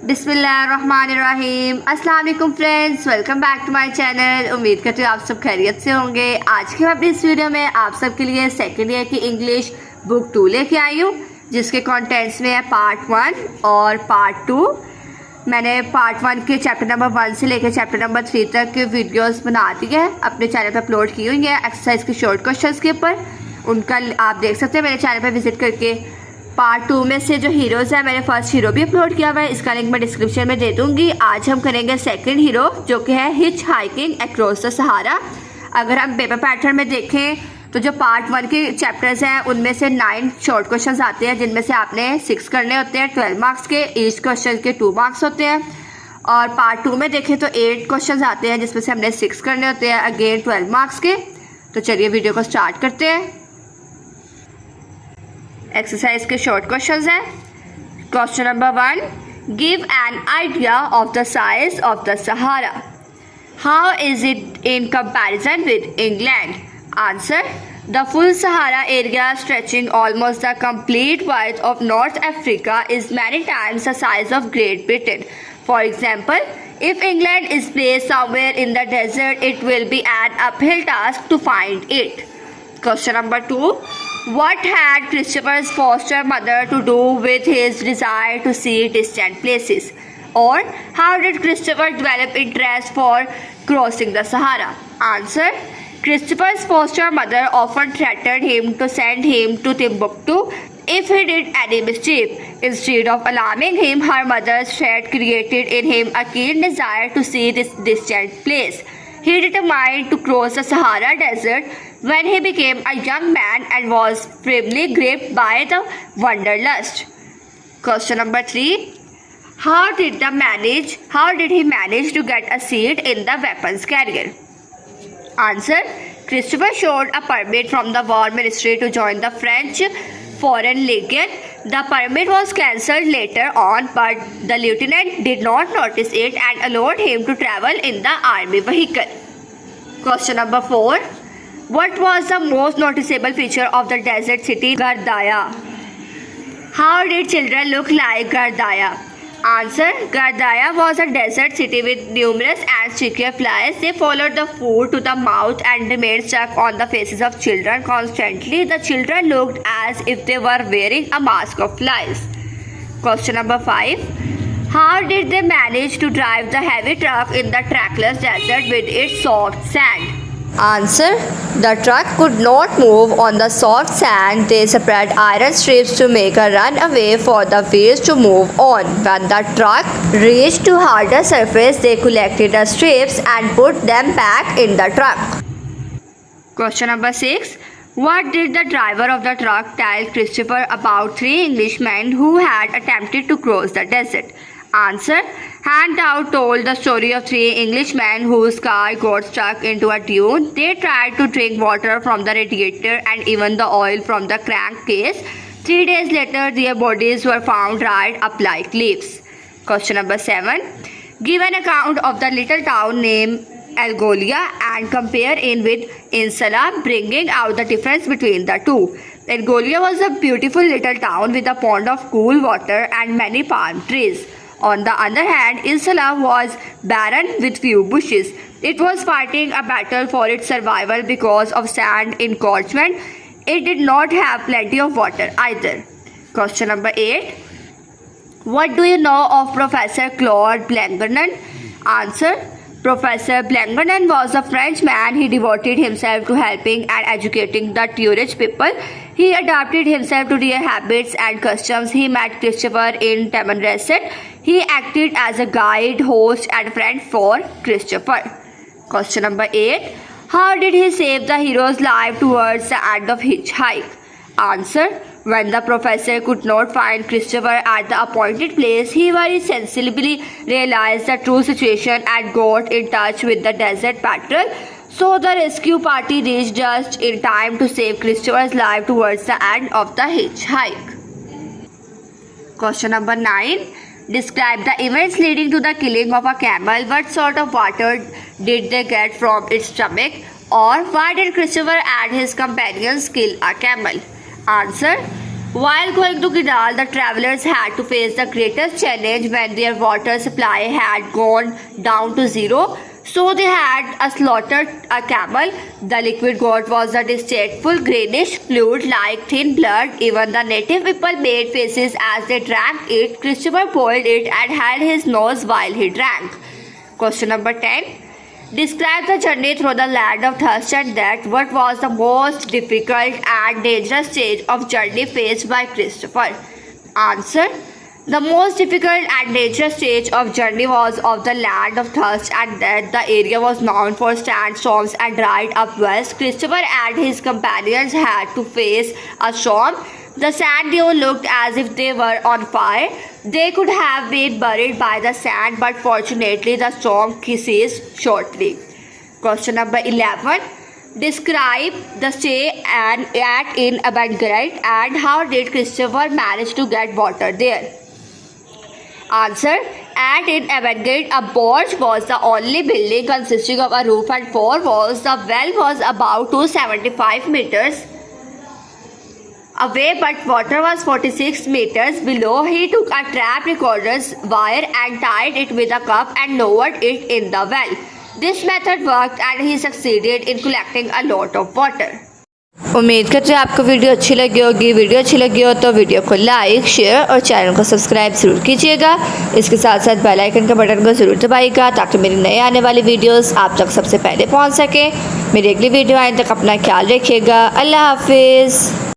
बिस्मिल्लाहिर्रहमानिर्रहीम। अस्सलाम वालेकुम friends, welcome back to my channel. उम्मीद करती हूँ आप सब खैरियत से होंगे। आज के अपनी इस वीडियो में आप सब के लिए सेकेंड ईयर की इंग्लिश बुक 2 लेके आई हूँ, जिसके कंटेंट्स में है पार्ट 1 और पार्ट 2। मैंने पार्ट 1 के चैप्टर नंबर 1 से लेकर चैप्टर नंबर 3 तक के वीडियोस बना दी है, अपने चैनल पर अपलोड की हुई है एक्सरसाइज के शॉर्ट क्वेश्चंस के ऊपर। उनका आप देख सकते हैं मेरे चैनल पर विजिट करके। पार्ट 2 में से जो हीरोज़ है, मैंने फर्स्ट हीरो भी अपलोड किया हुआ है, इसका लिंक मैं डिस्क्रिप्शन में दे दूँगी। आज हम करेंगे सेकंड हीरो, जो कि है hitch hiking across the Sahara. अगर हम पेपर पैटर्न में देखें तो जो पार्ट 1 के चैप्टर्स हैं उनमें से 9 शॉर्ट क्वेश्चंस आते हैं, जिनमें से आपने 6 करने होते हैं 12 मार्क्स के। ईच क्वेश्चन के 2 मार्क्स होते हैं। और पार्ट 2 में देखें तो 8 क्वेश्चन आते हैं, जिसमें से हमने 6 करने होते हैं, अगेन 12 मार्क्स के। तो चलिए वीडियो को स्टार्ट करते हैं। एक्सरसाइज के शॉर्ट क्वेश्चंस हैं। Question number 1, give an idea of the size of the Sahara. How is it in comparison with England? Answer, the full Sahara area stretching almost the complete width of North Africa is many times the size of Great Britain. For example, if England is placed somewhere in the desert, it will be an uphill task to find it. Question number 2, what had Christopher's foster mother to do with his desire to see distant places? Or how did Christopher develop interest for crossing the Sahara? Answer, Christopher's foster mother often threatened him to send him to Timbuktu if he did any mischief. Instead of alarming him, her mother's threat created in him a keen desire to see this distant place. He determined to cross the Sahara Desert when he became a young man and was firmly gripped by the wanderlust. Question number 3, how did he manage to get a seat in the weapons carrier? Answer, Christopher showed a permit from the War Ministry to join the French Foreign Legion. The permit was cancelled later on, but the lieutenant did not notice it and allowed him to travel in the army vehicle. Question number 4, what was the most noticeable feature of the desert city Gardaya? How did children look like Gardaya? Answer, Gardaya was a desert city with numerous ants, chikhir flies. They followed the food to the mouth and remained stuck on the faces of children constantly. The children looked as if they were wearing a mask of flies. Question number 5, how did they manage to drive the heavy truck in the trackless desert with its soft sand? Answer, the truck could not move on the soft sand. They spread iron strips to make a runway for the wheels to move on. When the truck reached to harder surface, they collected the strips and put them back in the truck. Question number 6, what did the driver of the truck tell Christopher about 3 Englishmen who had attempted to cross the desert? Answer, Handout told the story of 3 Englishmen whose car got stuck into a dune. They tried to drink water from the radiator and even the oil from the crankcase. 3 days later, their bodies were found dried up like leaves. Question number 7, give an account of the little town named Algolia and compare it with Insala, bringing out the difference between the two. Algolia was a beautiful little town with a pond of cool water and many palm trees. On the other hand, Insala was barren with few bushes. It was fighting a battle for its survival because of sand encroachment. It did not have plenty of water either. Question number 8, what do you know of Professor Claude Blangernon? Answer, Professor Blangernon was a French man. He devoted himself to helping and educating the tourist people. He adapted himself to their habits and customs. He met Christopher in Tamanrasset. He acted as a guide, host and friend for Christopher. Question number 8, how did he save the hero's life towards the end of his hike? Answer, when the professor could not find Christopher at the appointed place, he very sensibly realized the true situation and got in touch with the desert patrol. So the rescue party reached just in time to save Christopher's life towards the end of the hitchhike. Question number 9, describe the events leading to the killing of a camel. What sort of water did they get from its stomach? Or why did Christopher and his companions kill a camel? Answer, While going to Kidal, the travelers had to face the greatest challenge when their water supply had gone down to zero. So they had slaughtered a camel. The liquid got was a distasteful greenish fluid like thin blood. Even the native people made faces as they drank it. Christopher boiled it and held his nose while he drank. Question number 10. Describe the journey through the land of thirst and death. What was the most difficult and dangerous stage of journey faced by Christopher? Answer. The most difficult and dangerous stage of journey was of the land of thirst and death. The area was known for sandstorms and dried up wells. Christopher and his companions had to face a storm. The sand dune looked as if they were on fire. They could have been buried by the sand, but fortunately the storm ceased shortly. Question number 11. Describe the stay at in Abandoned and how did Christopher manage to get water there? Answer. At in Abandoned, a porch was the only building consisting of a roof and four walls. The well was about 275 meters away, but water was 46 meters below. He took a trap recorder's wire and tied it with a cup and lowered it in the well. This method worked and he succeeded in collecting a lot of water. उम्मीद करते हैं आपको video अच्छी लगी होगी। Video अच्छी लगी हो तो वीडियो को लाइक, शेयर और चैनल को सब्सक्राइब ज़रूर कीजिएगा। इसके साथ साथ बेल आइकन का बटन को ज़रूर दबाइएगा ताकि मेरी नए आने वाली वीडियोस आप तक सबसे पहले पहुंच सके। मेरी अगली वीडियो आने तक अपना ख्याल रखिएगा। अल्लाह हाफिज़।